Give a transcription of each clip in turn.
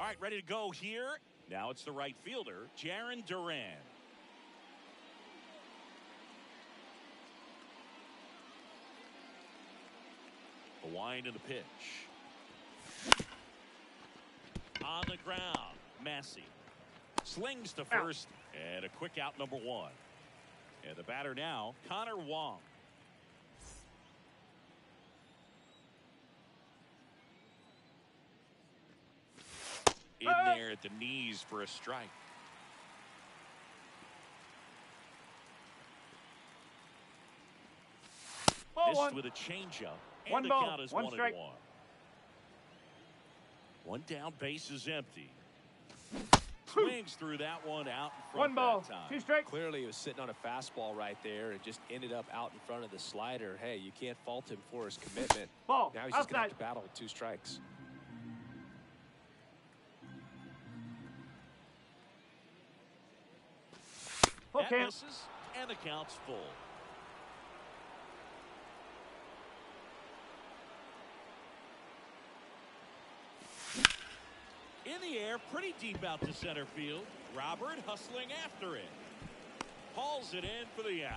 All right, ready to go here. Now it's the right fielder, Jaron Duran. The wind of the pitch. On the ground, Massey slings to first, and a quick out, number one. And the batter now, Connor Wong. In there at the knees for a strike. Missed with a changeup, and the count is 1-1. One down, base is empty. Swings through that one out in front. One ball, that time. 2 strikes. Clearly, he was sitting on a fastball right there and just ended up out in front of the slider. Hey, you can't fault him for his commitment. Ball, now he's just going to have outside. to battle with 2 strikes. That misses, and the count's full. In the air, pretty deep out to center field. Robert hustling after it. Hauls it in for the out.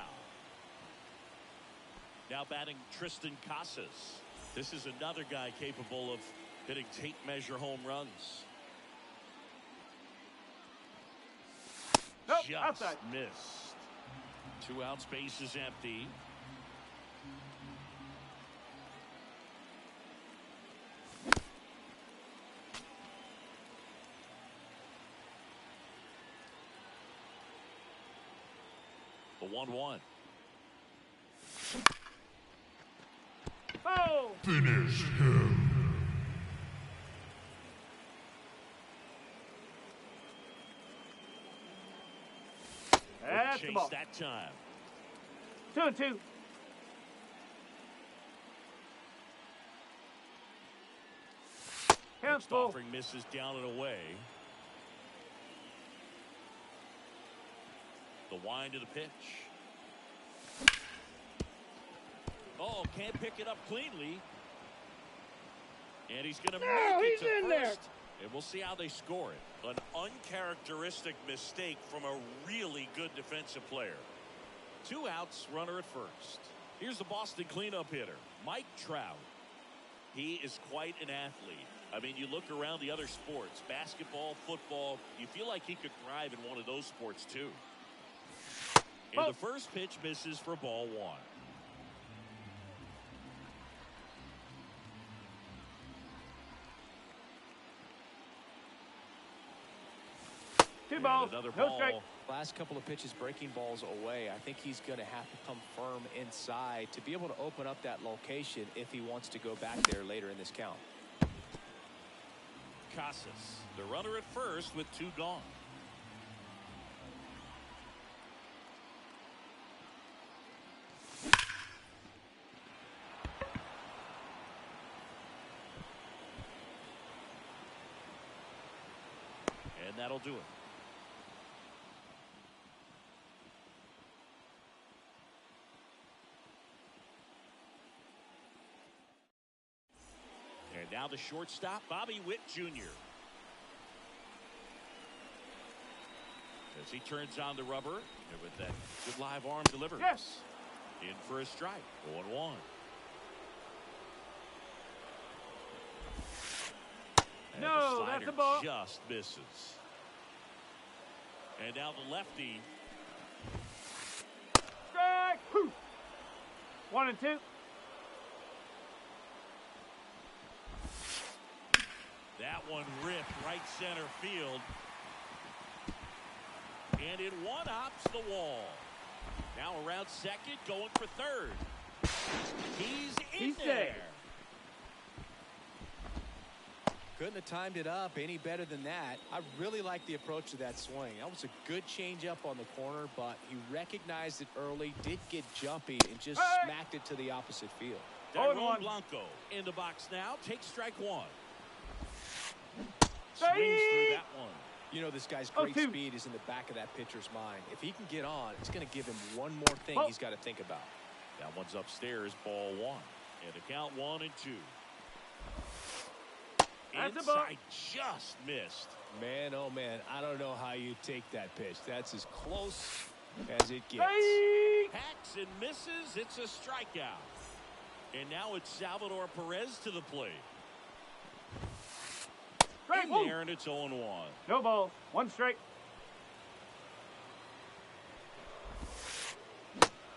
Now batting Tristan Casas. This is another guy capable of hitting tape measure home runs. Nope, Just outside. missed. 2 outs, base is empty. The 1-1. Oh! Finish him. That's the Chase ball. that time. 2-2. Count's Next full. offering misses down and away. The wind of the pitch. ball. Can't pick it up cleanly. And he's going to No, make it he's to in first. there. And we'll see how they score it. An uncharacteristic mistake from a really good defensive player. 2 outs, runner at first. Here's the Boston cleanup hitter, Mike Trout. He is quite an athlete. I mean, you look around the other sports, basketball, football, you feel like he could thrive in one of those sports too. And the first pitch misses for ball 1. Two balls, Another no ball. strike. Last couple of pitches breaking balls away. I think he's going to have to come firm inside to be able to open up that location if he wants to go back there later in this count. Casas, the runner at first with 2 gone. And that'll do it. And now the shortstop, Bobby Witt Jr. As he turns on the rubber, and with that good live arm delivers. Yes. In for a strike, 0-1. And No, the that's slider a ball. just misses. And now the lefty. Strike. Whew. 1 and 2. That one ripped right center field. And it one-hops the wall. Now around second, going for third. He's there. there. Couldn't have timed it up any better than that. I really like the approach to that swing. That was a good changeup on the corner, but he recognized it early, did get jumpy, and just smacked it to the opposite field. Tyrone Blanco in the box now. Takes strike 1. Swings Strike. through that one. You know, this guy's great 0-2. speed is in the back of that pitcher's mind. If he can get on, it's going to give him one more thing he's got to think about. That one's upstairs, ball 1. And the count 1-2. That's a ball. Inside, just missed. Man, oh man, I don't know how you take that pitch. That's as close as it gets. Strike. Hacks and misses. It's a strikeout. And now it's Salvador Perez to the plate. Strike. In there, and it's 0-1. No ball. 1 strike.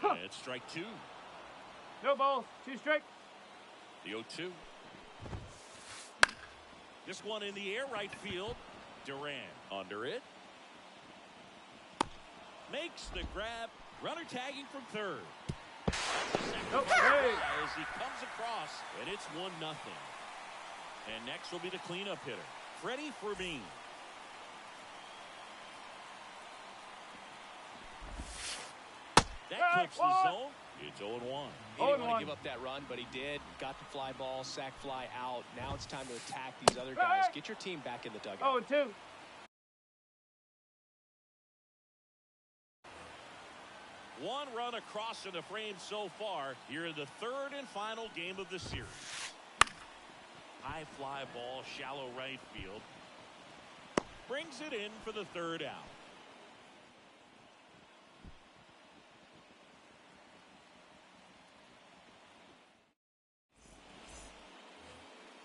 And it's strike 2. No ball. 2 strike. The 0-2. This one in the air, right field. Duran under it. Makes the grab. Runner tagging from third. Nope. Hey. As he comes across, and it's 1-0. And next will be the cleanup hitter, Freddie Fermin. That clips the zone. It's 0-1. He didn't want to give up that run, but he did. Got the fly ball, sac fly out. Now it's time to attack these other guys. Get your team back in the dugout. 0 and 2. One run across in the frame so far here in the third and final game of the series. High fly ball, shallow right field. Brings it in for the third out.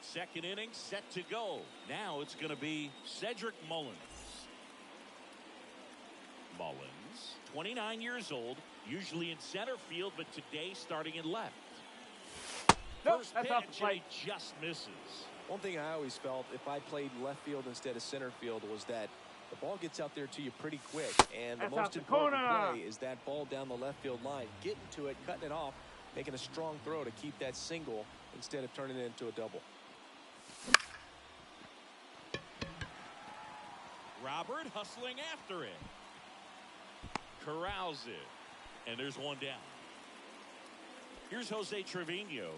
Second inning set to go. Now it's going to be Cedric Mullins. Mullins, 29 years old, usually in center field, but today starting in left. Nope, First that's pitch, off the plate. and he just misses. One thing I always felt if I played left field instead of center field was that the ball gets out there to you pretty quick, and the That's most out the important corner. play is that ball down the left field line, getting to it, cutting it off, making a strong throw to keep that single instead of turning it into a double. Robert hustling after it. Corrals it. And there's one down. Here's Jose Trevino.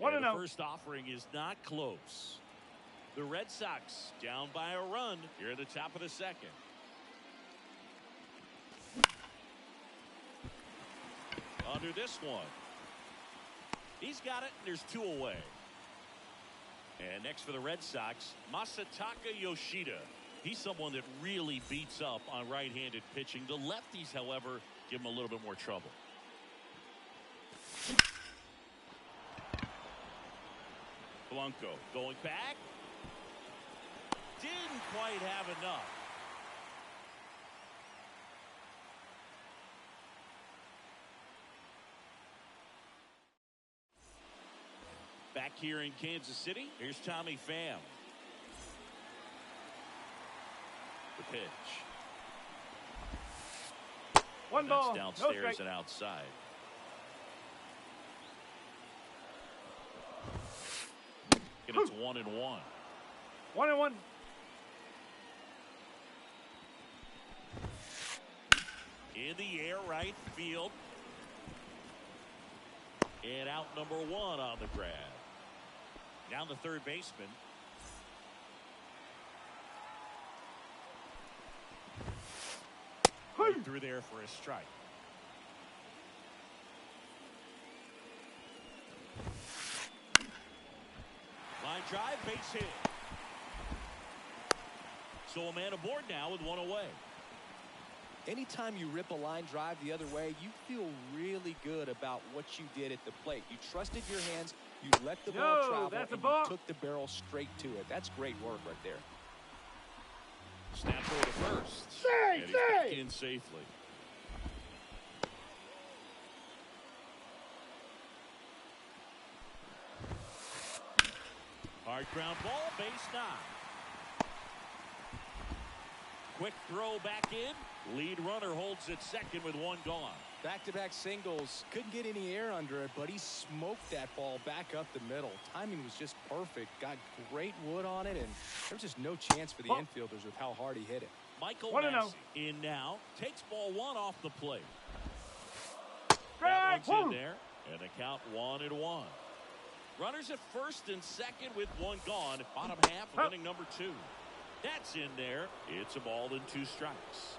And the first offering is not close. The Red Sox down by a run here at the top of the second. under this one. He's got it. There's 2 away. And next for the Red Sox, Masataka Yoshida. He's someone that really beats up on right-handed pitching. The lefties, however, give him a little bit more trouble. Blanco going back. Didn't quite have enough. Back here in Kansas City, here's Tommy Pham. The pitch. One ball. Downstairs No strike. and outside. And it's 1-1. 1-1. In the air, right field. And out number 1 on the grab. Down the third baseman. Right through there for a strike. Line drive, base hit. So a man aboard now with 1 away. Anytime you rip a line drive the other way, you feel really good about what you did at the plate. You trusted your hands, you let the ball travel, that's a and ball. you took the barrel straight to it. That's great work right there. Snap over to first. And he's back in safely. Hard ground ball, base knock. Quick throw back in. Lead runner holds at second with 1 gone. Back-to-back singles. Couldn't get any air under it, but he smoked that ball back up the middle. Timing was just perfect. Got great wood on it, and there was just no chance for the infielders with how hard he hit it. Michael 1-0. Massey in now. Takes ball 1 off the plate. Strike. That one's in there. And the count 1-1. Runners at first and second with 1 gone. Bottom half of inning number 2. That's in there. It's a ball and 2 strikes.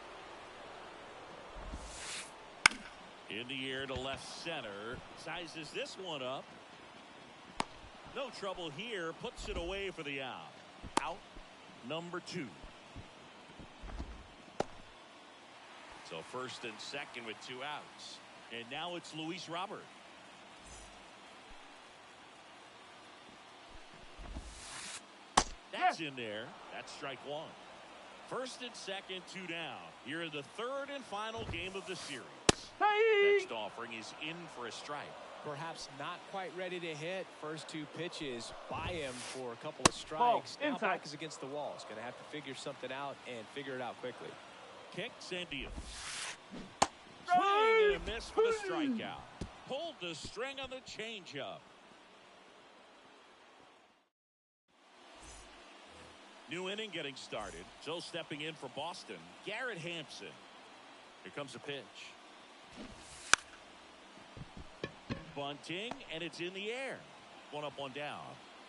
In the air to left center. Sizes this one up. No trouble here. Puts it away for the out. Out number 2. So first and second with 2 outs. And now it's Luis Robert. That's in there. That's strike 1. First and second, 2 down. Here in the 3rd and final game of the series. Next offering is in for a strike. Perhaps not quite ready to hit. First 2 pitches by him for a couple of Ball. strikes. Now Inside. back is against the wall. He's going to have to figure something out and figure it out quickly. Kicks and deals. Swing and a miss for the strikeout. Pulled the string on the changeup. New inning getting started. So stepping in for Boston, Garrett Hampson. Here comes a pitch. Bunting, and it's in the air. 1 up, 1 down.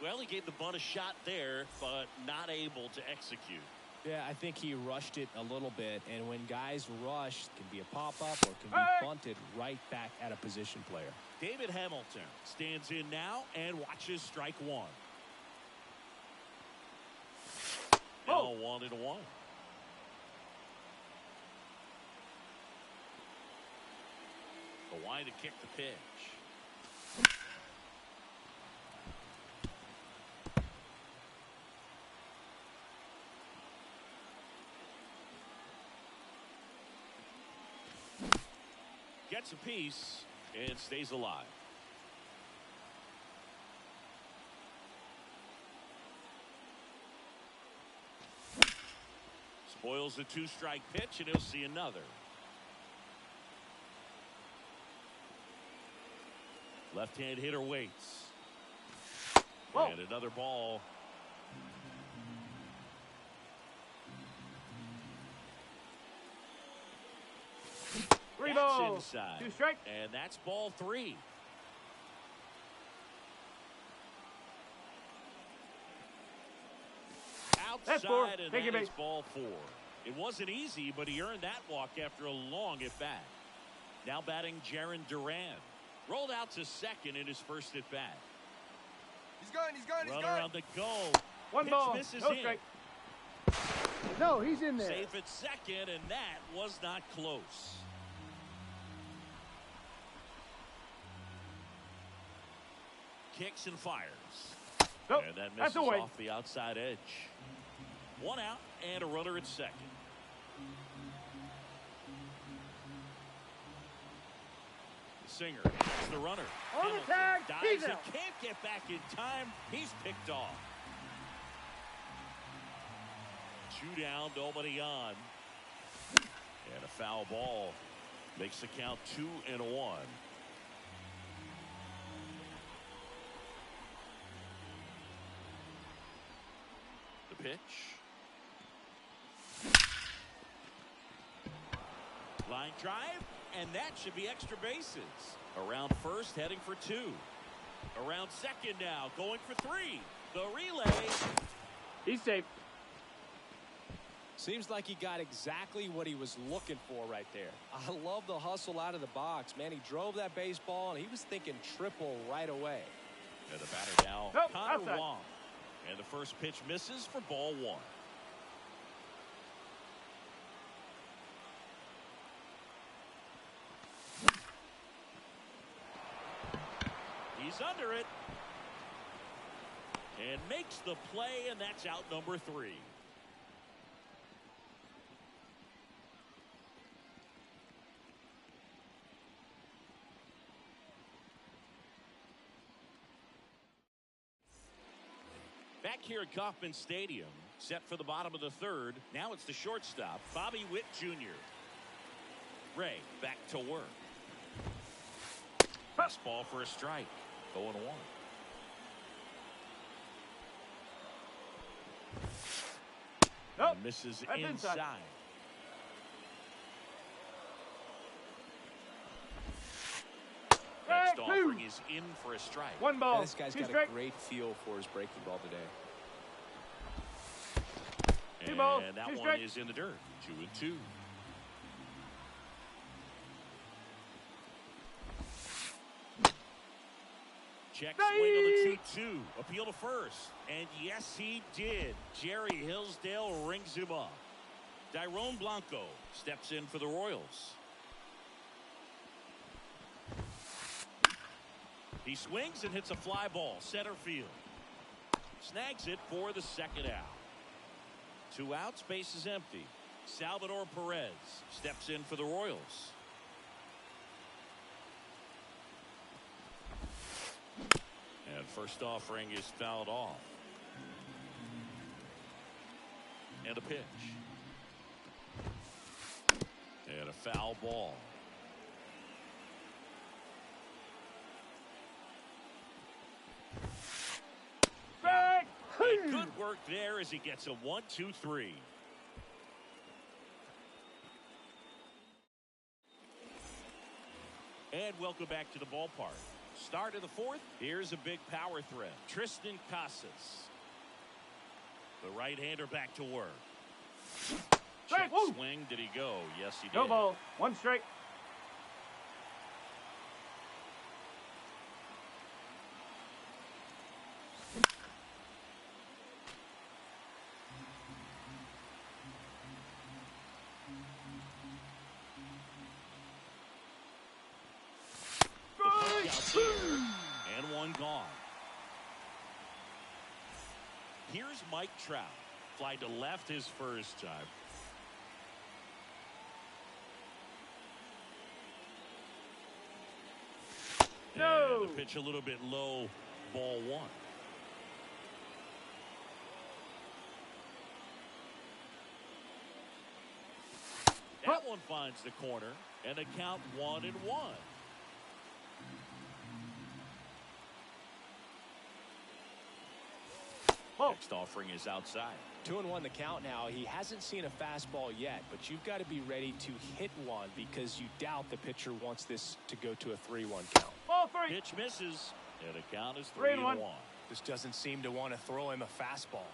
Well, he gave the bunt a shot there, but not able to execute. Yeah, I think he rushed it a little bit, and when guys rush, it can be a pop-up or it can be bunted right back at a position player. David Hamilton stands in now and watches strike 1. Now 1-1. The wide to kick the pitch. Gets a piece and stays alive. Spoils the 2-strike pitch, and he'll see another. Left-hand hitter waits. And another ball. Three That's balls. inside. 2 strike. And that's ball 3. That's 4. Outside, and Take your that is base. ball 4. It wasn't easy, but he earned that walk after a long at bat. Now batting Jaron Duran. Rolled out to second in his first at bat. He's going. Runner on the go. One Pitch ball. misses No in. strike. No, he's in there. Safe at second, and that was not close. Kicks and fires. Nope, And that that's misses away. off the outside edge. One out and a runner at second. The Singer hits the runner. On the Hamilton tag, dives he's and out. can't get back in time. He's picked off. 2 down, nobody on. And a foul ball makes the count 2-1. The pitch. Line drive, and that should be extra bases. Around first, heading for 2. Around second now, going for 3. The relay. He's safe. Seems like he got exactly what he was looking for right there. I love the hustle out of the box, man. He drove that baseball, and he was thinking triple right away. And the batter now, Nope, Connor outside. Wong. And the first pitch misses for ball 1. He's under it. And makes the play, and that's out number 3. Back here at Kauffman Stadium, set for the bottom of the 3rd. Now it's the shortstop, Bobby Witt Jr. Ray back to work. Fastball for a strike. 0-1. Nope. Misses That's inside. inside. Next Strike 2. offering is in for a strike. One ball. Yeah, this guy's Two got strike. a great feel for his breaking ball today. Two balls, And that two one strikes. is in the dirt. 2-2. Check swing on the 2-2. Appeal to first. And yes, he did. Jerry Hillsdale rings him up. Dyrone Blanco steps in for the Royals. He swings and hits a fly ball center field. Snags it for the second out. 2 outs, base is empty. Salvador Perez steps in for the Royals. And first offering is fouled off. And a pitch. And a foul ball. Strike. And good work there as he gets a 1-2-3. And welcome back to the ballpark. Start of the 4th. Here's a big power threat. Tristan Casas. The right-hander back to work. Strike. Check Woo. swing. Did he go? Yes, he did. No ball. 1 strike. The puck out there, and 1 gone. Here's Mike Trout. Fly to left his first time. No. And the pitch a little bit low. Ball 1. That one finds the corner, and a count 1-1. Ball. Next offering is outside. 2-1 the count now. He hasn't seen a fastball yet, but you've got to be ready to hit one because you doubt the pitcher wants this to go to a 3-1 count. Ball 3. Pitch misses, and the count is 3-1. 3-1. This doesn't seem to want to throw him a fastball.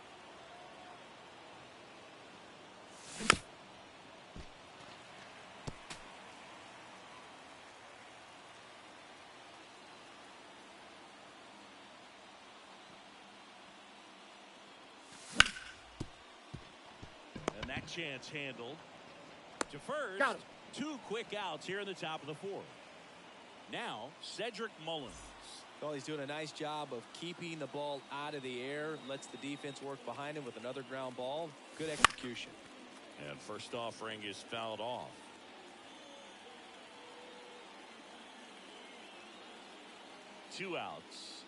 And that chance handled. To first. Got him. 2 quick outs here in the top of the 4th. Now, Cedric Mullins. Well, he's doing a nice job of keeping the ball out of the air. Lets the defense work behind him with another ground ball. Good execution. And first offering is fouled off. Two outs.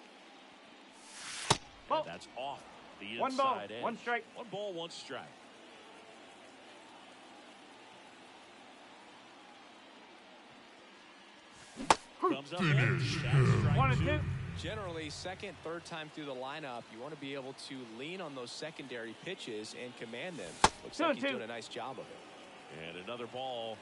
Ball. And that's off the inside 1 ball, edge. 1 strike. 1 ball, 1 strike. Comes up empty. That's strike 1 and 2. 2. Generally, second, third time through the lineup, you want to be able to lean on those secondary pitches and command them. Looks like he's doing a nice job of it. And another ball.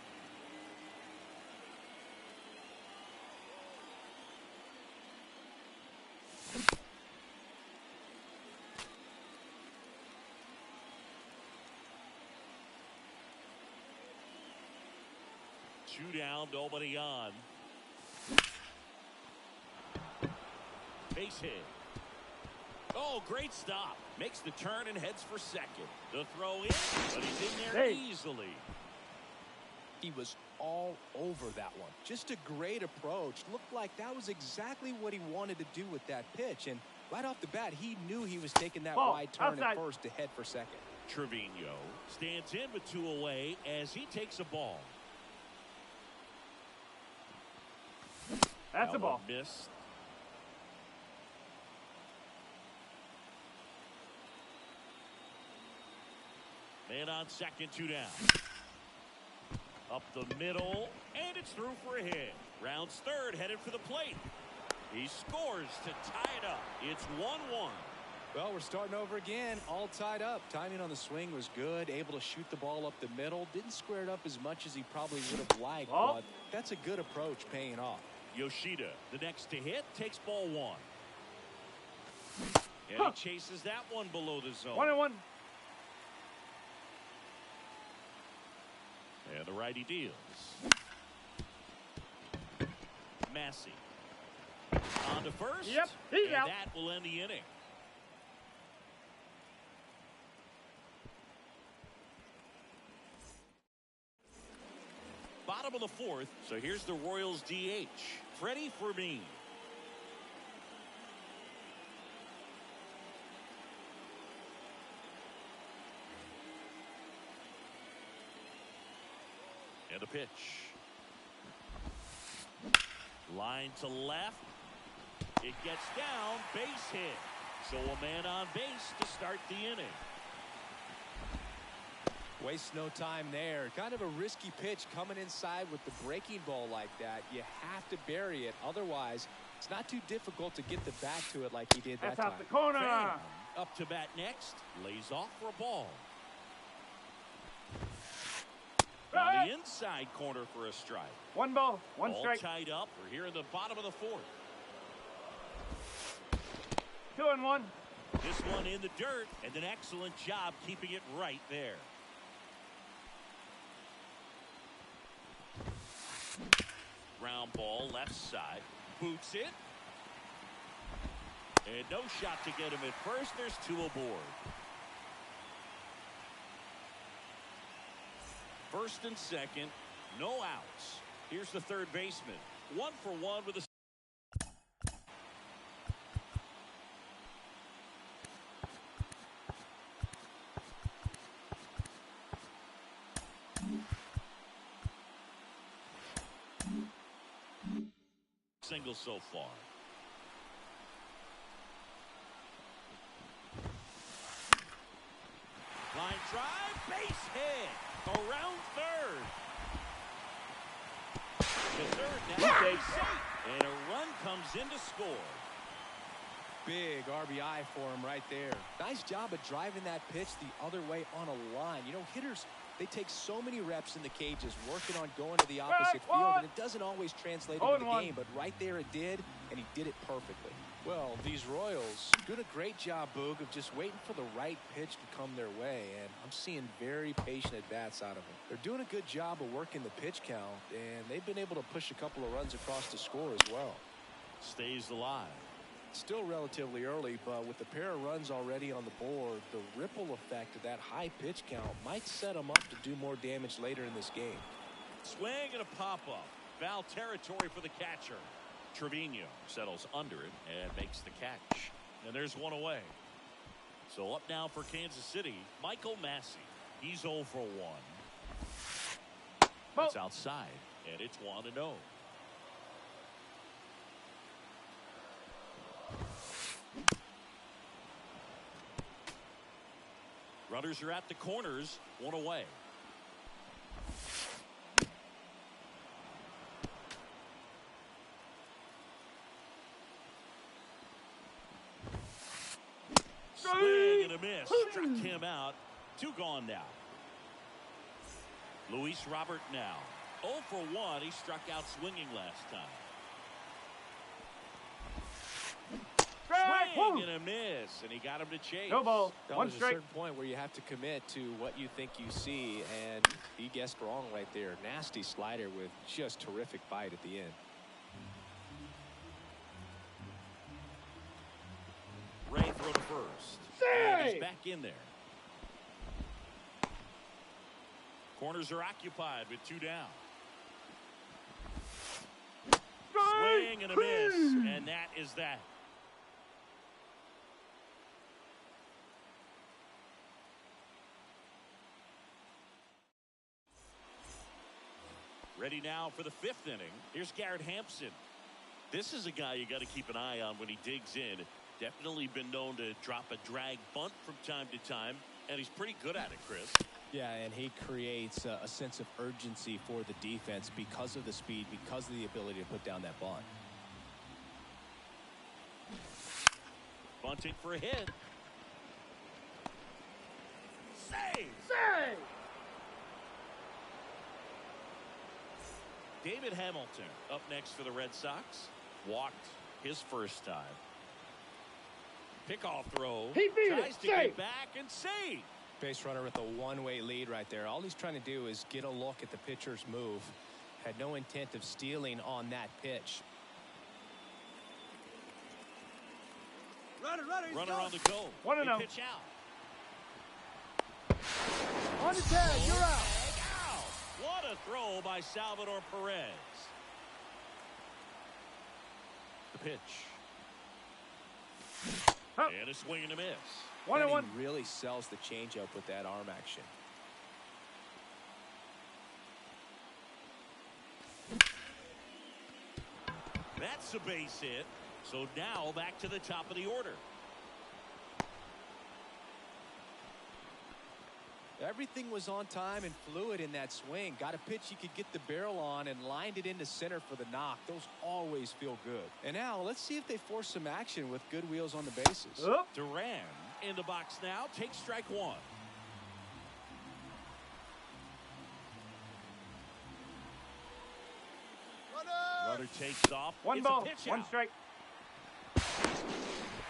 Two down, nobody on. Base hit. Oh, great stop. Makes the turn and heads for second. The throw in, but he's in there easily. He was all over that one. Just a great approach. Looked like that was exactly what he wanted to do with that pitch. And right off the bat, he knew he was taking that wide turn at first to head for second. Trevino stands in with 2 away as he takes a ball. That's a ball. Missed. Man on second, 2 down. Up the middle, and it's through for a hit. Rounds third, headed for the plate. He scores to tie it up. It's 1-1. Well, we're starting over again, all tied up. Timing on the swing was good, able to shoot the ball up the middle. Didn't square it up as much as he probably would have liked, but that's a good approach paying off. Yoshida, the next to hit, takes ball 1. And he chases that one below the zone. 1-1. And the righty deals. Massey. On to first. Yep, he's out. That will end the inning. Bottom of the 4th, so here's the Royals DH, Freddie Fermin. And a pitch. Line to left. It gets down, base hit. So a man on base to start the inning. Waste no time there. Kind of a risky pitch coming inside with the breaking ball like that. You have to bury it. Otherwise, it's not too difficult to get the bat to it like he did that That's time. out the corner. Fan up to bat next. Lays off for a ball. On the inside corner for a strike. 1 ball, 1 All strike. tied up. We're here in the bottom of the 4th. 2-1. This one in the dirt, and an excellent job keeping it right there. Ground ball left side. Boots it. And no shot to get him at first. There's 2 aboard. First and second, no outs. Here's the third baseman. 1 for 1 with a single so far. Line drive, base hit. Around third. The third now is safe. And a run comes in to score. Big RBI for him right there. Nice job of driving that pitch the other way on a line. You know, hitters, they take so many reps in the cages working on going to the opposite field, and it doesn't always translate into the game, but right there it did, and he did it perfectly. Well, these Royals doing a great job, Boog, of just waiting for the right pitch to come their way, and I'm seeing very patient at-bats out of them. They're doing a good job of working the pitch count, and they've been able to push a couple of runs across the score as well. Stays alive. Still relatively early, but with the pair of runs already on the board, the ripple effect of that high pitch count might set him up to do more damage later in this game. Swing and a pop-up. Foul territory for the catcher. Trevino settles under it and makes the catch. And there's one away. So up now for Kansas City, Michael Massey. He's 0 for 1. It's outside, and it's 1-0. Runners are at the corners, 1 away. Swing and a miss. Struck him out. 2 gone now. Luis Robert now. 0 for 1. He struck out swinging last time. Swing and a miss, and he got him to chase. No ball. That One was strike. a certain point where you have to commit to what you think you see, and he guessed wrong right there. Nasty slider with just terrific bite at the end. Ray throw to first. And he's back in there. Corners are occupied with 2 down. Swing and a miss, and that is that. Ready now for the 5th inning. Here's Garrett Hampson. This is a guy you got to keep an eye on when he digs in. Definitely been known to drop a drag bunt from time to time, and he's pretty good at it, Chris. Yeah, and he creates a sense of urgency for the defense because of the speed, because of the ability to put down that bunt. Bunting for a hit. Save! Say! David Hamilton up next for the Red Sox. Walked his first time. Pickoff throw. He beat Tries it. to Save. get back and save. Base runner with a one-way lead right there. All he's trying to do is get a look at the pitcher's move. Had no intent of stealing on that pitch. Runner, Runner on the go. 1-0. They pitch out. On the tag, you're out. Out. What a throw by Salvador Perez. The pitch. And a swing and a miss. 1-1. He really sells the changeup with that arm action. That's a base hit. So now back to the top of the order. Everything was on time and fluid in that swing. Got a pitch you could get the barrel on and lined it into center for the knock. Those always feel good. And now let's see if they force some action with good wheels on the bases. Duran in the box now. Takes strike 1. Runner takes off. 1 It's a ball, pitch 1 out. strike.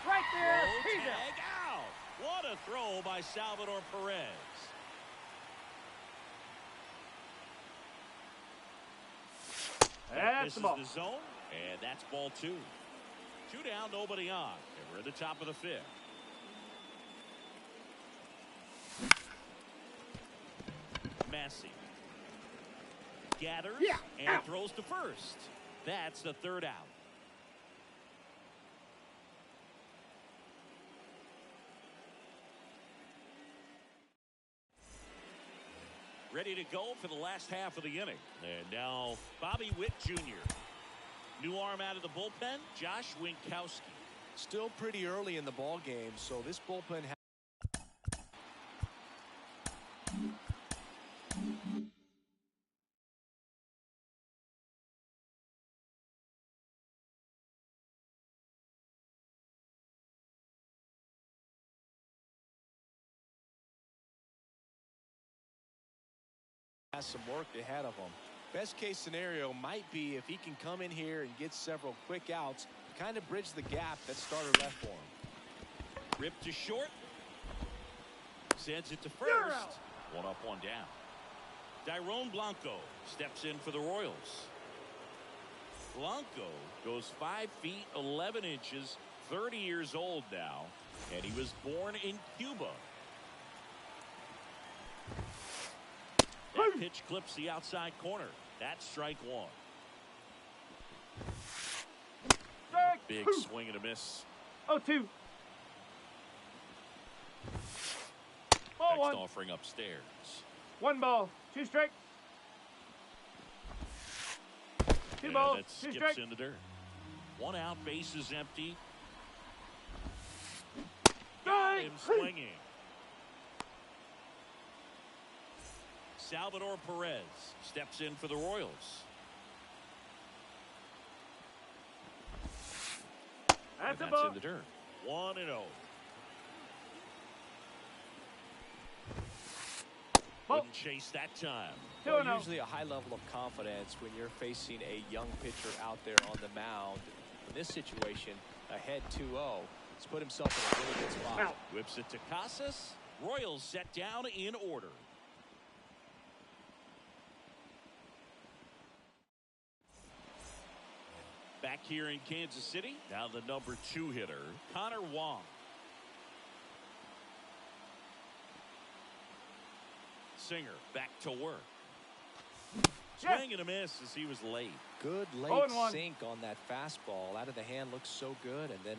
Right there. Low He's out. tag out. What a throw by Salvador Perez. That's This the is ball. the zone, and that's ball 2. 2 down, nobody on. And we're at the top of the 5th. Massey gathers and out. throws to first. That's the 3rd out. Ready to go for the last half of the inning. And now Bobby Witt Jr. New arm out of the bullpen, Josh Winkowski. Still pretty early in the ball game, so this bullpen has some work ahead of him. Best case scenario might be if he can come in here and get several quick outs, kind of bridge the gap that starter left for him. Ripped to short. Sends it to You're first. out. 1 up, 1 down. Tyrone Blanco steps in for the Royals. Blanco goes 5 feet 11 inches, 30 years old now, and he was born in Cuba. That pitch clips the outside corner. That's strike one. Big swing and a miss. 0-2. Ball Next one. offering upstairs. 1 ball, 2 strike. 2 And balls, that 2 skips strike. in the dirt. 1 out, base is empty. Got him swinging. Salvador Perez steps in for the Royals. That's a And ball. in the dirt. 1-0. Wouldn't chase that time. 2-0. Usually a high level of confidence when you're facing a young pitcher out there on the mound. In this situation, ahead 2-0. He's put himself in a really good spot. Out. Whips it to Casas. Royals set down in order. Back here in Kansas City, now the number 2 hitter, Connor Wong. Singer back to work. Swing and a miss as he was late. Good late 0-1. sink on that fastball. Out of the hand looks so good, and then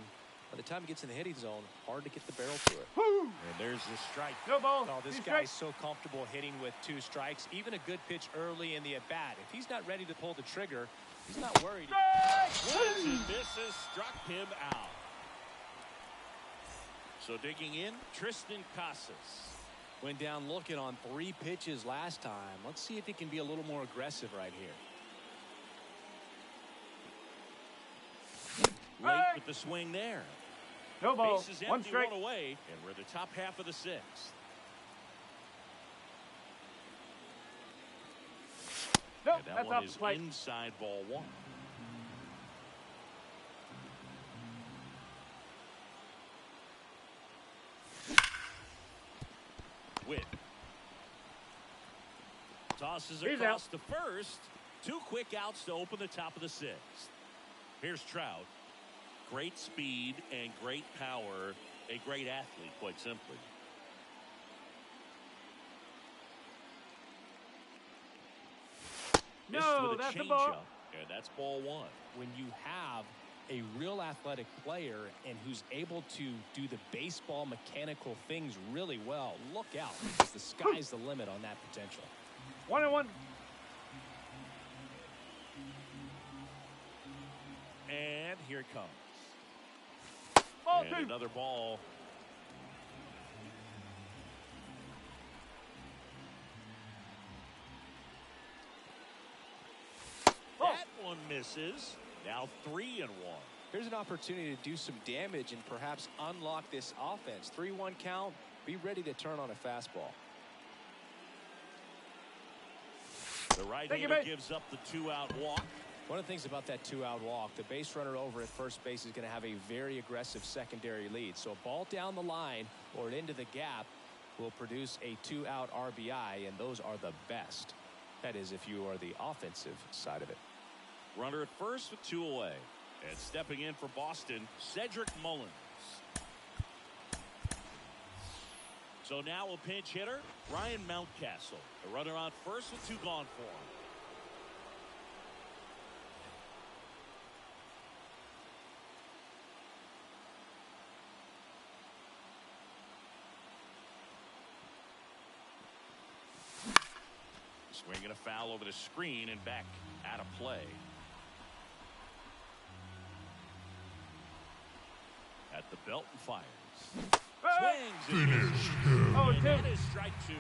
by the time he gets in the hitting zone, hard to get the barrel to it. Woo. And there's the strike. No ball. Oh, this 2 guy's strikes. so comfortable hitting with 2 strikes. Even a good pitch early in the at-bat. If he's not ready to pull the trigger, he's not worried. Swings and misses, struck him out. So digging in, Tristan Casas. Went down looking on 3 pitches last time. Let's see if he can be a little more aggressive right here. Late with the swing there. No ball. Base is 1 empty, strike. 1 away, and we're the top half of the 6th. Nope, And that that's one off is the plate. inside ball 1. Witt tosses He's across out. to first. 2 quick outs to open the top of the 6th. Here's Trout. Great speed and great power. A great athlete, quite simply. Missed No, with a that's a ball. changeup, and that's ball 1. When you have a real athletic player and who's able to do the baseball mechanical things really well, look out, because the sky's the limit on that potential. 1-1. And here it comes. Ball And 2. another ball. That one misses. Now 3-1. Here's an opportunity to do some damage and perhaps unlock this offense. 3-1 count. Be ready to turn on a fastball. The Take it right-hander back. gives up the 2-out walk. One of the things about that 2-out walk, the base runner over at first base is going to have a very aggressive secondary lead. So a ball down the line or into the gap will produce a 2-out RBI, and those are the best. That is, if you are the offensive side of it. Runner at first with 2 away. And stepping in for Boston, Cedric Mullins. So now a pinch hitter, Ryan Mountcastle. The runner on first with 2 gone for him. Swinging a foul over the screen and back out of play. At the belt and fires. Swings and misses. Oh, And 2. that is strike 2.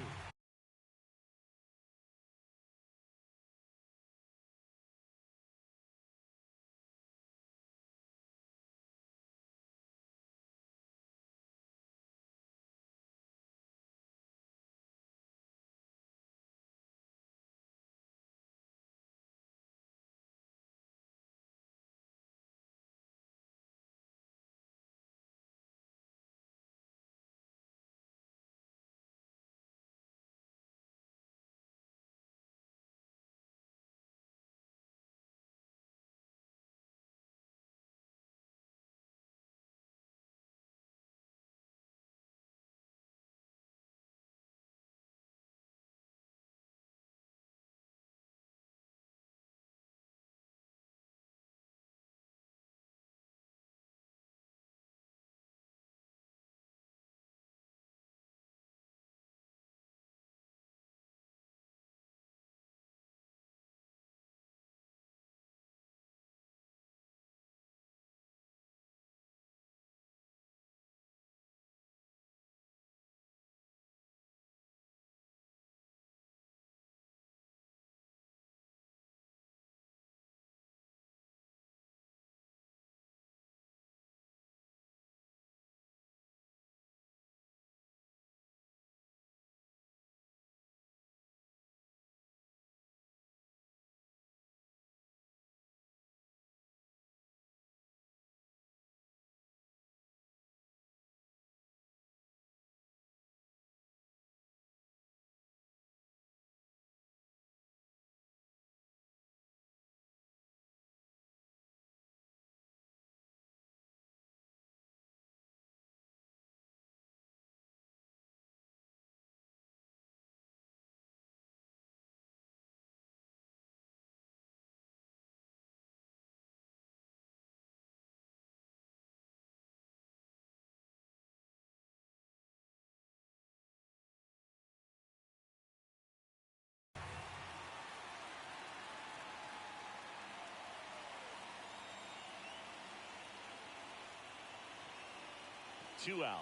2 outs.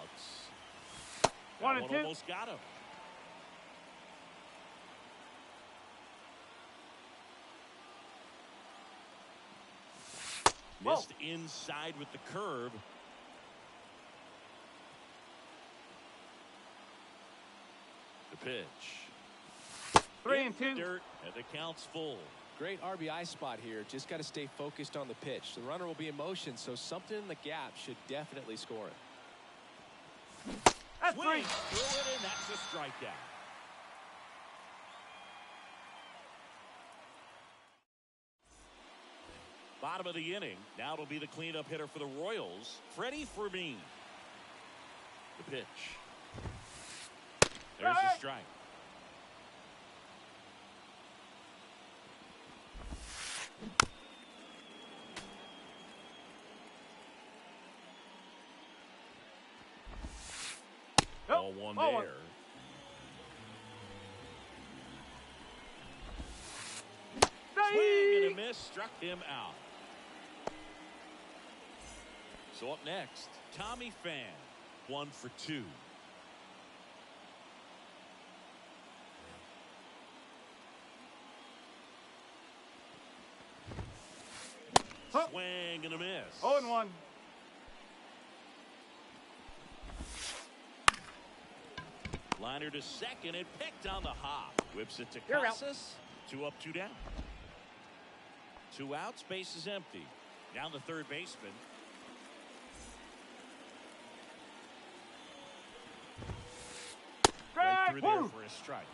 1 That and one 2. almost got him. Whoa. Missed inside with the curve. The pitch. 3 In and the 2. dirt, and the count's full. Great RBI spot here. Just got to stay focused on the pitch. The runner will be in motion, so something in the gap should definitely score it. That's 3. Swing through it, and that's a strikeout. Bottom of the inning. Now it'll be the cleanup hitter for the Royals, Freddie Fermin. The pitch. There's the strike. Ball one there. Swing and a miss, struck him out. So up next, Tommy Pham, 1 for 2. Swing and a miss. 0 and 1. Liner to second and picked on the hop. Whips it to You're out. Casas. 2 up, 2 down. 2 outs, base is empty. Down the third baseman. Right through there for a strike.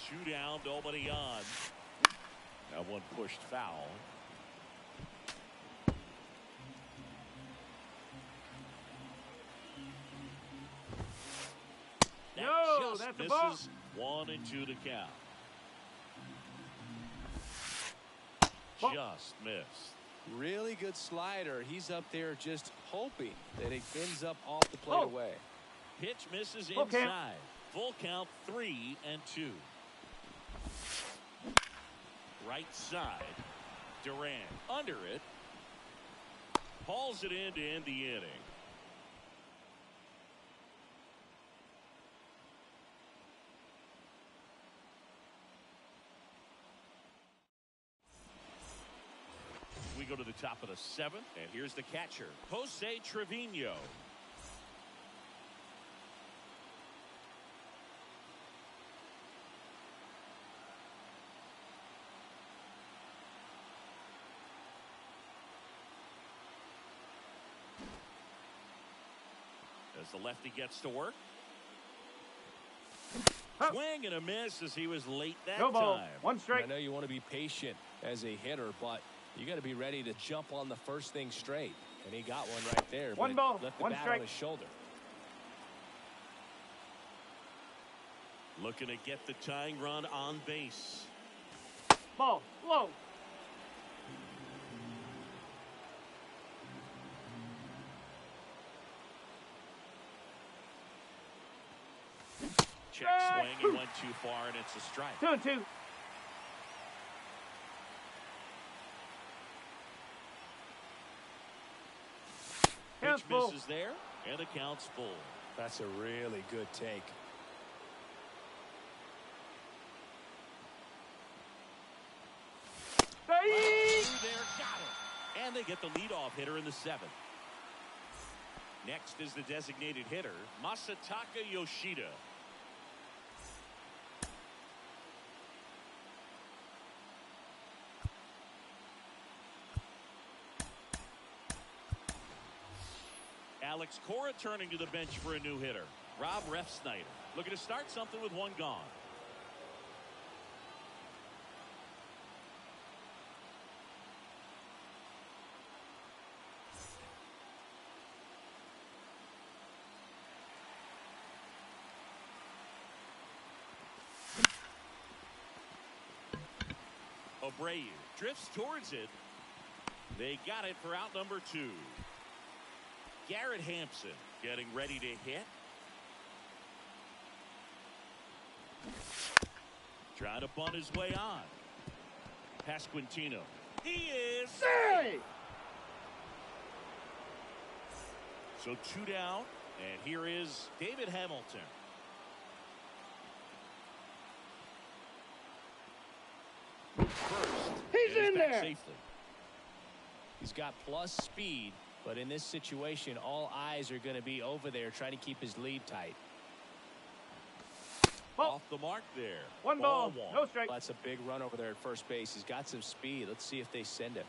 Two down, nobody on. Now one pushed foul. That No, just that's a ball. misses. 1 and 2 to count. Ball. Just missed. Really good slider. He's up there just hoping that it ends up off the plate Oh. away. Pitch misses Full count. inside. Full count, 3 and 2. Right side. Durant under it. Hauls it in to end the inning. We go to the top of the 7th, and here's the catcher, Jose Trevino. As the lefty gets to work. Huh. Swing and a miss as he was late that No ball. time. 1 strike. I know you want to be patient as a hitter, but you got to be ready to jump on the first thing straight. And he got one right there. One but ball, left the one bat strike. on his shoulder. Looking to get the tying run on base. Ball. Low. Check swing and went too far, and it's a strike. 2 and 2. Count's Pitch full. misses there, and the count's full. That's a really good take. Through there, got him. And they get the leadoff hitter in the 7th. Next is the designated hitter, Masataka Yoshida. Alex Cora turning to the bench for a new hitter. Rob Refsnyder looking to start something with 1 gone. Abreu drifts towards it. They got it for out number 2. Garrett Hampson getting ready to hit. Trying to bunt his way on. Pasquantino. He is. Hey! So 2 down. And here is David Hamilton. First. He's in back there. safely. He's got plus speed, but in this situation, all eyes are going to be over there trying to keep his lead tight. Ball. Off the mark there. One ball, one. no strike. That's a big run over there at first base. He's got some speed. Let's see if they send him.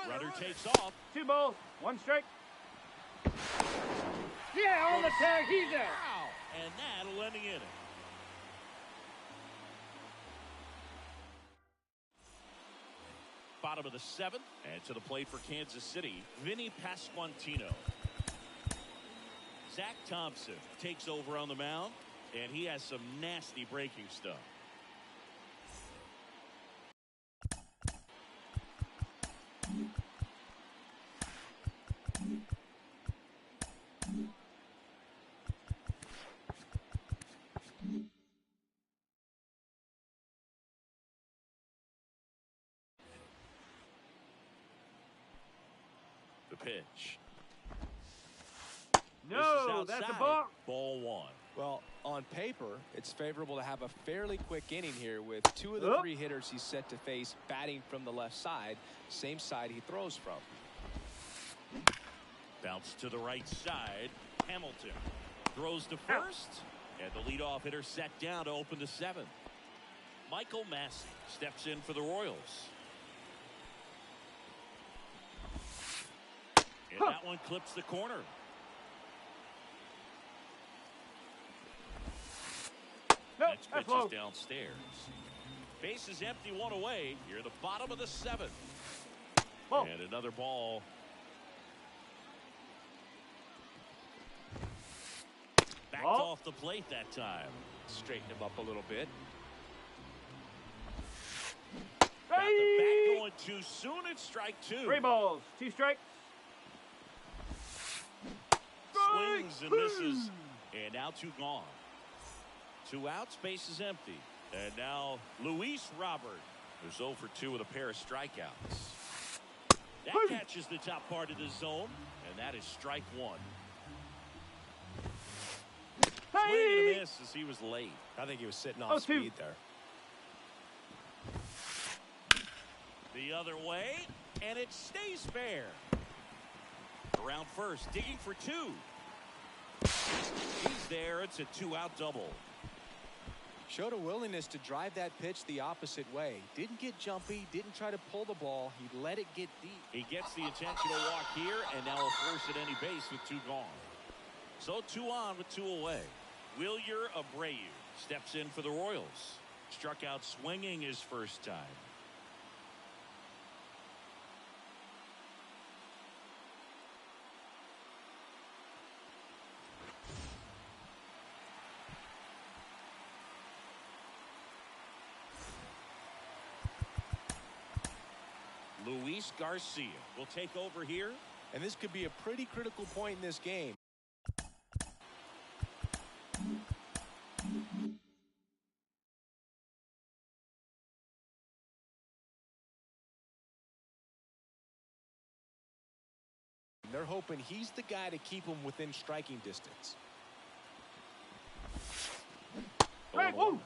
Runner takes off. 2 balls, 1 strike. Yeah, on the tag, he's there. Wow. And that'll end the inning. Bottom of the 7th, and to the plate for Kansas City, Vinny Pasquantino. Zach Thompson takes over on the mound, and he has some nasty breaking stuff. The pitch. No, that's a ball. Ball 1. Well, on paper, it's favorable to have a fairly quick inning here with 2 of the 3 hitters he's set to face batting from the left side, same side he throws from. Bounce to the right side. Hamilton throws to first, and the leadoff hitter set down to open the 7th. Michael Massey steps in for the Royals. And that one clips the corner. Nope, Next that's pitch low. is downstairs. Base is empty, 1 away. Here at the bottom of the 7th. Ball. And another ball. Backed Ball. off the plate that time. Straighten him up a little bit. Got the bat going too soon. It's strike 2. 3 balls, 2 strikes. Swings and misses. And now 2 gone. 2 outs, base is empty. And now Luis Robert, who's 0 for 2 with a pair of strikeouts. That catches the top part of the zone, and that is strike 1. Swing and a miss as he was late. I think he was sitting off speed there. The other way, and it stays fair. Around first, digging for 2. He's there. It's a 2-out double. Showed a willingness to drive that pitch the opposite way. Didn't get jumpy, didn't try to pull the ball. He let it get deep. He gets the intentional walk here, and now a force at any base with 2 gone. So 2 on with 2 away. Wilyer Abreu steps in for the Royals. Struck out swinging his first time. Luis Garcia will take over here. And this could be a pretty critical point in this game. They're hoping he's the guy to keep them within striking distance. Strike 1.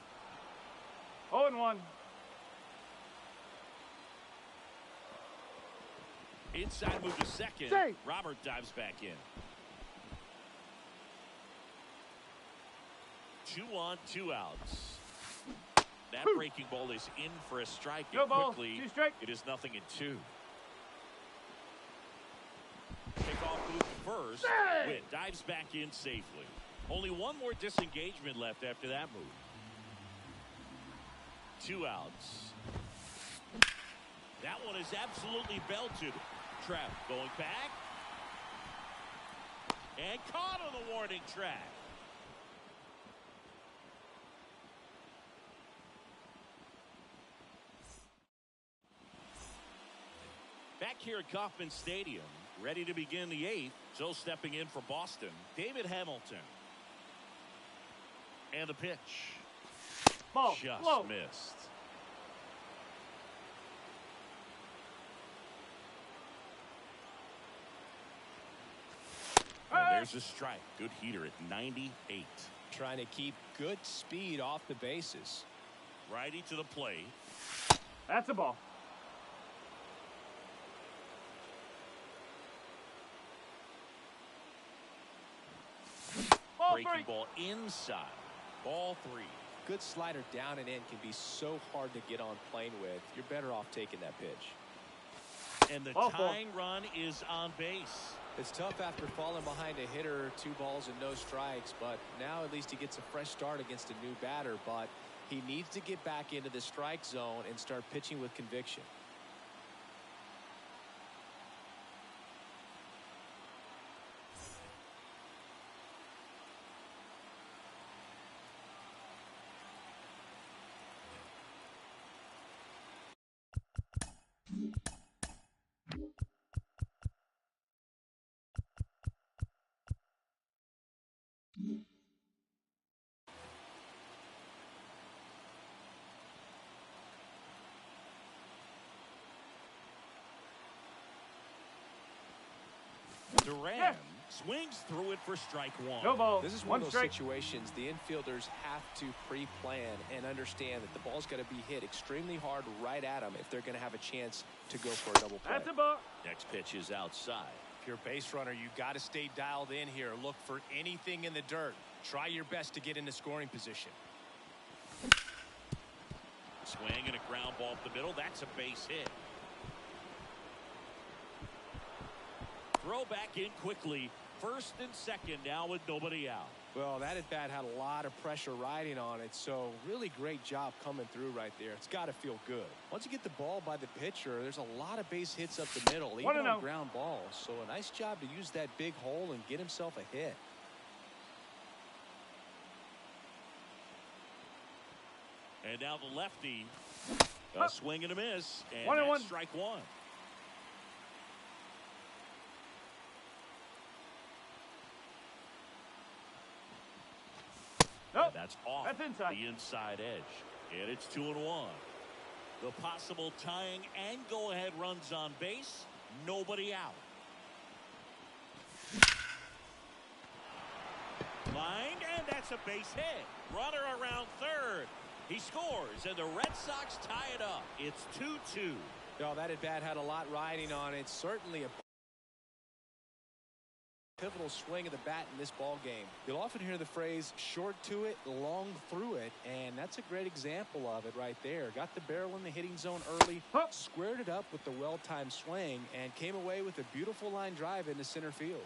0-1. Inside move to second. Safe. Robert dives back in. 2 on, 2 outs. That breaking ball is in for a strike. No And ball, quickly, 2 strikes. it is 0-2. Kickoff move to first. Safe. Witt dives back in safely. Only 1 more disengagement left after that move. 2 outs. That one is absolutely belted. Trap going back. And caught on the warning track. Back here at Kauffman Stadium, ready to begin the 8th. So stepping in for Boston, David Hamilton. And the pitch. Ball. Just Low. missed. And there's a strike. Good heater at 98. Trying to keep good speed off the bases. Righty to the plate. That's a ball. Ball Breaking 3. ball inside. Ball 3. Good slider down and in can be so hard to get on plane with. You're better off taking that pitch. And the Ball 4. tying run is on base. It's tough after falling behind a hitter, 2 balls and no strikes, but now at least he gets a fresh start against a new batter, but he needs to get back into the strike zone and start pitching with conviction. Duran swings through it for strike 1. No ball. This is one One of those strike. situations the infielders have to pre-plan and understand that the ball's got to be hit extremely hard right at them if they're going to have a chance to go for a double play. That's a ball. Next pitch is outside. If you're a base runner, you got to stay dialed in here. Look for anything in the dirt. Try your best to get into scoring position. Swing and a ground ball up the middle. That's a base hit. Throw back in quickly. First and second now with nobody out. Well, that at bat had a lot of pressure riding on it, so really great job coming through right there. It's got to feel good. Once you get the ball by the pitcher, there's a lot of base hits up the middle, even on ground balls. So a nice job to use that big hole and get himself a hit. And now the lefty. A swing and a miss. And 1-1. that's strike 1. Nope. And that's off That's inside. the inside edge. And it's 2-1. The possible tying and go-ahead runs on base. Nobody out. Lined, and that's a base hit. Runner around third. He scores, and the Red Sox tie it up. It's 2-2. Oh, that at bat had a lot riding on it. Certainly a pivotal swing of the bat in this ball game. You'll often hear the phrase short to it, long through it, and that's a great example of it right there. Got the barrel in the hitting zone early, squared it up with the well-timed swing, and came away with a beautiful line drive into center field.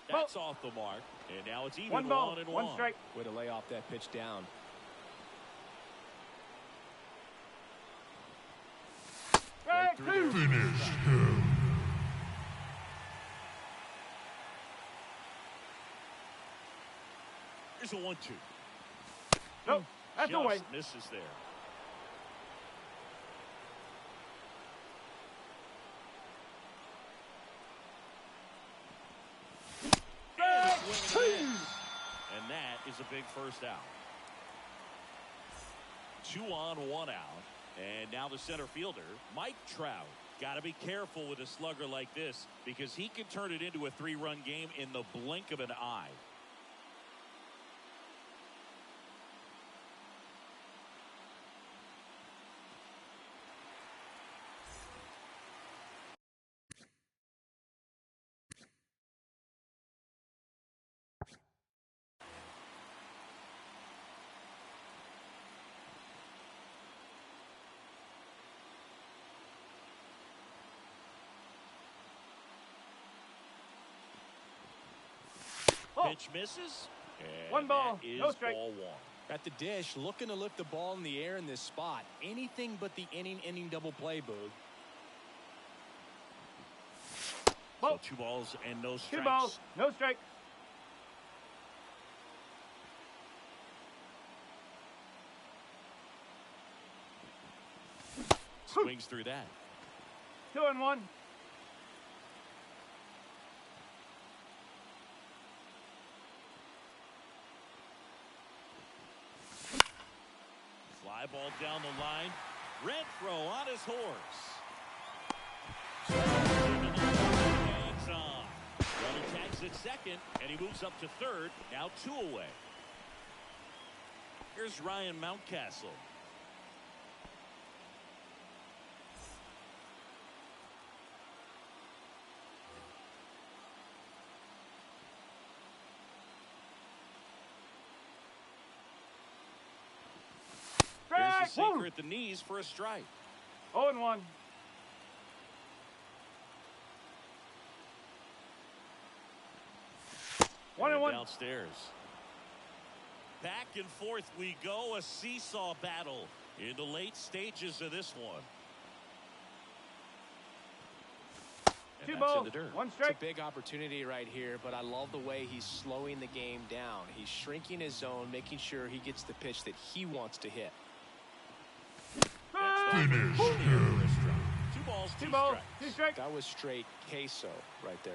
That's off the mark, and now it's even 1 ball, 1-1. 1 strike. Way to lay off that pitch down. Strike 2. Finish him. Here's a 1-2. Nope. That's Just away. misses there. And that is a big first out. 2 on, 1 out. And now the center fielder, Mike Trout. Got to be careful with a slugger like this because he can turn it into a 3-run game in the blink of an eye. Pitch misses. And 1 ball, that is no strike. ball 1. At the dish, looking to lift the ball in the air in this spot. Anything but the inning double play, Boog. Nope. So 2 balls and no strikes. 2 balls, no strikes. Swings through that. 2-1. Fly ball down the line. Renfroe on his horse. Hangs on. Runner tags at second, and he moves up to third. Now 2 away. Here's Ryan Mountcastle. Here's the sinker at the knees for a strike. 0-1. One and one. Downstairs. Back and forth we go. A seesaw battle in the late stages of this one. And 2 that's balls, in the dirt. 1 It's strike. a big opportunity right here, but I love the way he's slowing the game down. He's shrinking his zone, making sure he gets the pitch that he wants to hit. Finish. 2 balls, 2 2 balls, strikes. 2 strikes. That was straight queso right there.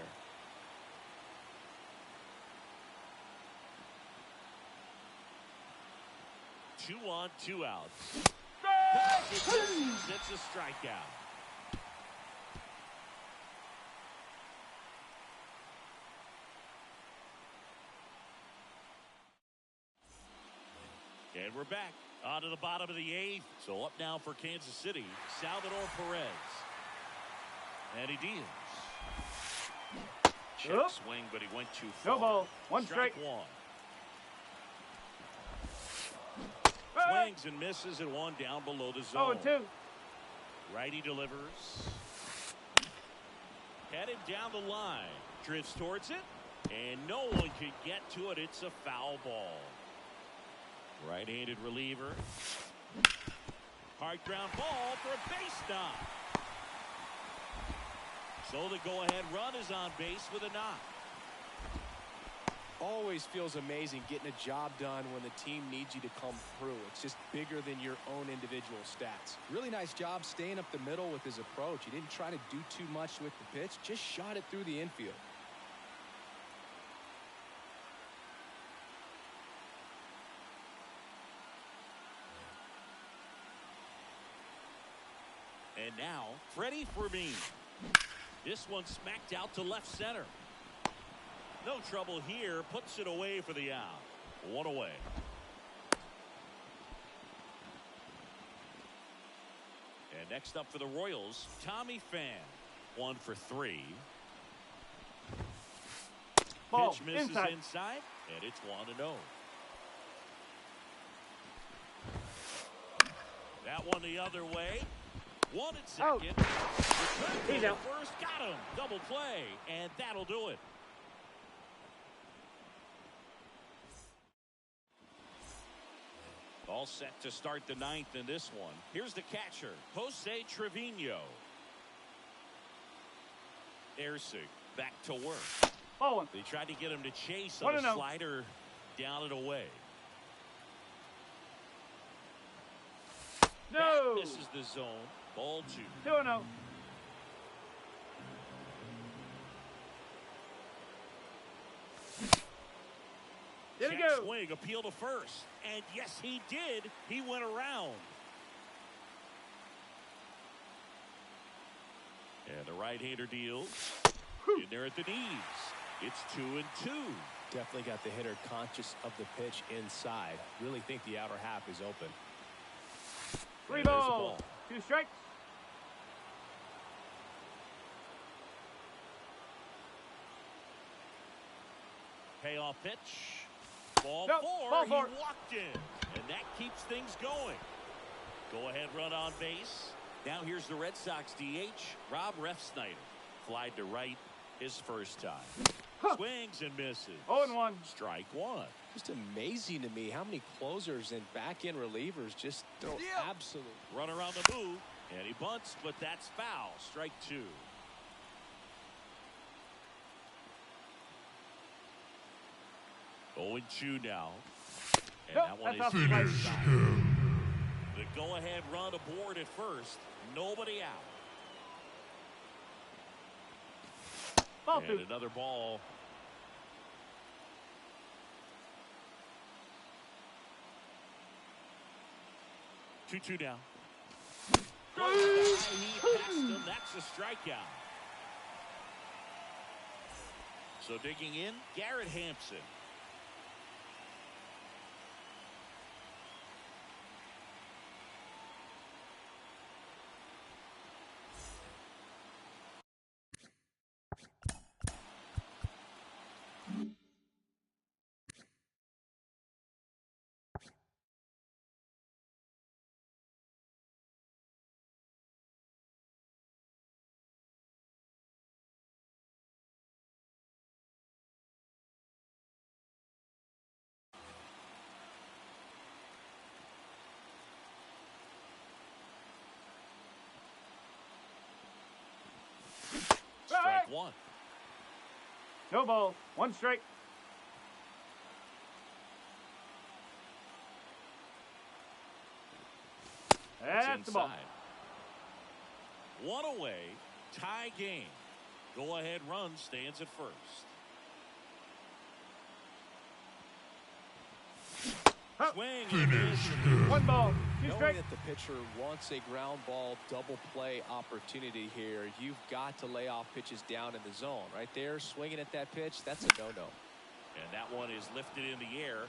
Two on, 2 outs. Strike. It's a strikeout. And we're back on to the bottom of the 8th. So up now for Kansas City, Salvador Perez. And he deals. Check Yep. swing, but he went too far. No ball, 1 strike. 1. Hey. Swings and misses and 1 down below the zone. 0-2. Righty delivers. Headed down the line. Drifts towards it. And no one can get to it. It's a foul ball. Right-handed reliever. Hard ground ball for a base knock. So the go-ahead run is on base with a knock. Always feels amazing getting a job done when the team needs you to come through. It's just bigger than your own individual stats. Really nice job staying up the middle with his approach. He didn't try to do too much with the pitch, just shot it through the infield. And now, Freddie Fermin. This one smacked out to left center. No trouble here. Puts it away for the out. 1 away. And next up for the Royals, Tommy Pham. 1 for 3. Ball, Pitch misses inside. inside, and it's 1-0. That one the other way. 1 at second. Return He's to out. first. Got him. Double play, and that'll do it. All set to start the 9th in this one. Here's the catcher, Jose Trevino. Ersig back to work. Ball 1. They tried to get him to chase on 1-0. a slider down and away. No. That misses the zone. Ball 2. 2-0. There we Check go. swing, appeal to first. And yes, he did. He went around. And the right-hander deals. In there at the knees. It's 2-2. Definitely got the hitter conscious of the pitch inside. Really think the outer half is open. 3 And there's the balls, 2 strikes. Payoff pitch. Ball Nope, 4. ball He 4. walked in. And that keeps things going. Go ahead run on base. Now here's the Red Sox DH, Rob Refsnyder. Flied to right his first time. Swings and misses. 0-1. Strike 1. Just amazing to me how many closers and back-end relievers just throw absolute. Runner on the move. And he bunts, but that's foul. Strike 2. 0-2 now. And Nope, that one that's is off the plate. inside. The go-ahead run aboard at first. Nobody out. Ball And two. another ball. Two now. He passed him. That's a strikeout. So digging in, Garrett Hampson. Strike one. No ball. One strike. That's the ball. Inside. One away. Tie game. Go-ahead run stands at first. Huh. Swing. And a miss. One ball. Two Knowing strike. that the pitcher wants a ground ball double play opportunity here, you've got to lay off pitches down in the zone. Right there, swinging at that pitch, that's a no-no. And that one is lifted in the air.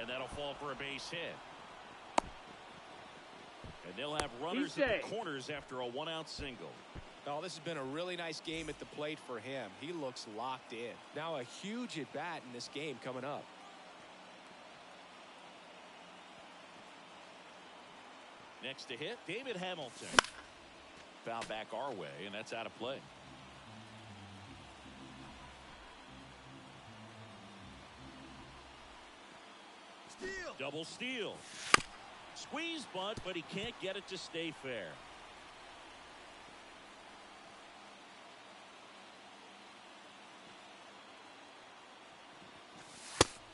And that'll fall for a base hit. And they'll have runners at the corners after a one-out single. Oh, this has been a really nice game at the plate for him. He looks locked in. Now a huge at-bat in this game coming up. Next to hit, David Hamilton. Foul back our way, and that's out of play. Steal. Double steal. Squeeze bunt, but he can't get it to stay fair.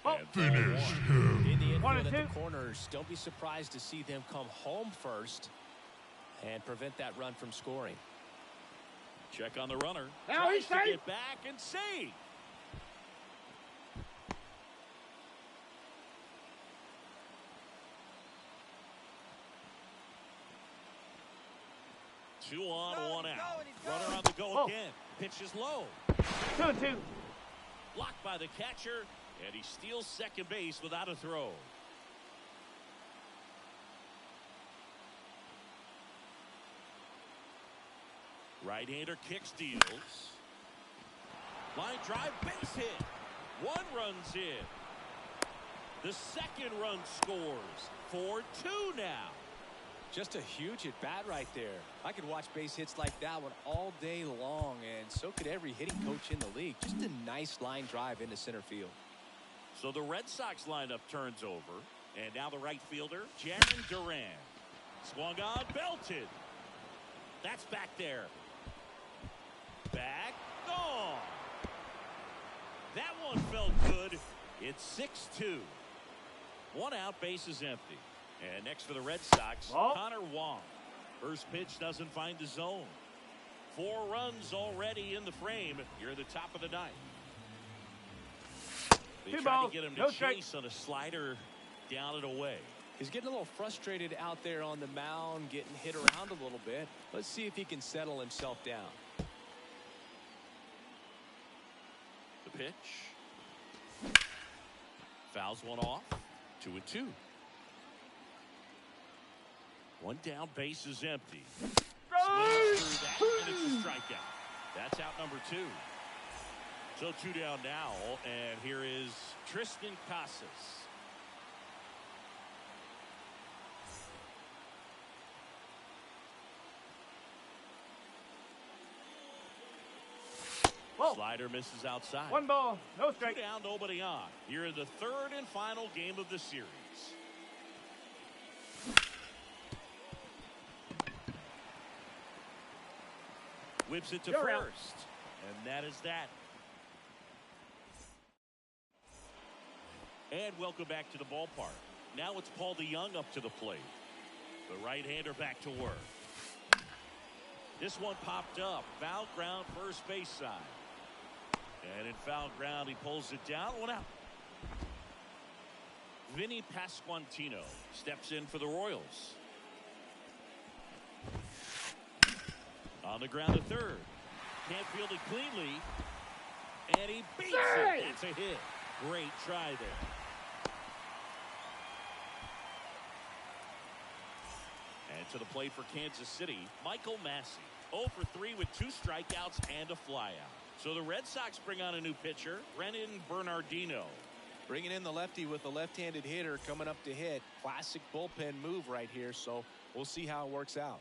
Oh. And ball one. In the One infield and at the two. corners, don't be surprised to see them come home first and prevent that run from scoring. Check on the runner. Now Tries he's to safe. get back and save. Two on, one out. Runner on the go Oh. again. Pitch is low. 2-2. Blocked by the catcher, and he steals second base without a throw. Right-hander kick steals. Line drive, base hit. One runs in. The second run scores. 4-2 now. Just a huge at-bat right there. I could watch base hits like that one all day long, and so could every hitting coach in the league. Just a nice line drive into center field. So the Red Sox lineup turns over, and now the right fielder, Jarren Duran. Swung on, belted. That's back there. Back, gone. That one felt good. It's 6-2. One out, base is empty. And next for the Red Sox, Oh. Connor Wong. First pitch doesn't find the zone. 4 runs already in the frame. You're at the top of the ninth. They Two tried balls, to get him to no strike. chase on a slider down and away. He's getting a little frustrated out there on the mound, getting hit around a little bit. Let's see if he can settle himself down. The pitch. Fouls one off. 2-2. One down, base is empty. Swings through that, and it's a strikeout. That's out number 2. So 2 down now, and here is Tristan Casas. Whoa. Slider misses outside. One ball. No 2 strike. down, nobody on. Here in the third and final game of the series. Whips it to You're out. first. And that is that. And welcome back to the ballpark. Now it's Paul DeYoung up to the plate. The right-hander back to work. This one popped up. Foul ground, first base side. And in foul ground, he pulls it down. One out. Vinny Pasquantino steps in for the Royals. On the ground at third. Can't field it cleanly. And he beats it. That's a hit. Great try there. And to the plate for Kansas City, Michael Massey. 0 for 3 with 2 strikeouts and a flyout. So the Red Sox bring on a new pitcher, Brennan Bernardino. Bringing in the lefty with a left-handed hitter coming up to hit. Classic bullpen move right here, so we'll see how it works out.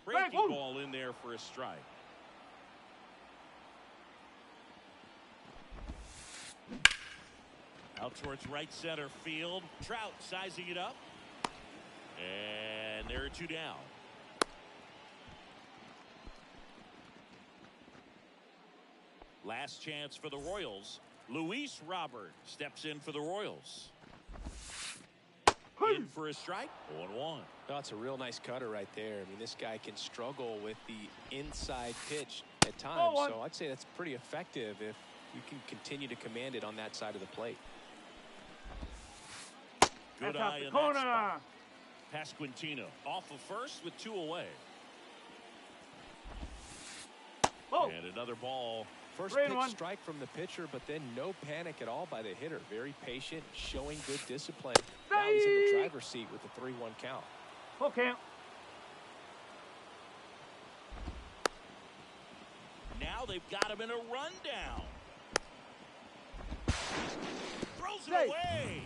Breaking ball in there for a strike. Out towards right center field. Trout sizing it up. And there are 2 down. Last chance for the Royals. Luis Robert steps in for the Royals. In for a strike. 1-1. That's a real nice cutter right there. I mean, this guy can struggle with the inside pitch at times, so I'd say that's pretty effective if you can continue to command it on that side of the plate. Good eye in that spot. Pasquantino off of first with 2 away. And another ball. First pitch strike from the pitcher, but then no panic at all by the hitter. Very patient, showing good discipline. Now he's in the driver's seat with the 3-1 count. Full count. Now they've got him in a rundown. Throws it away.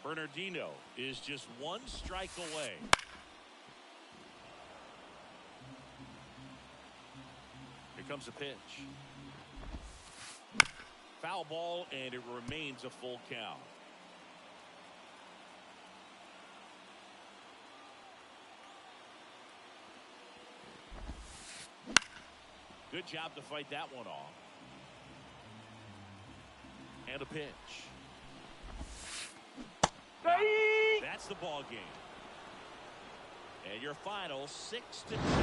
Bernardino is just 1 strike away. Here comes a pitch. Foul ball, and it remains a full count. Good job to fight that one off. And a pitch. That's the ball game. And your final 6-2.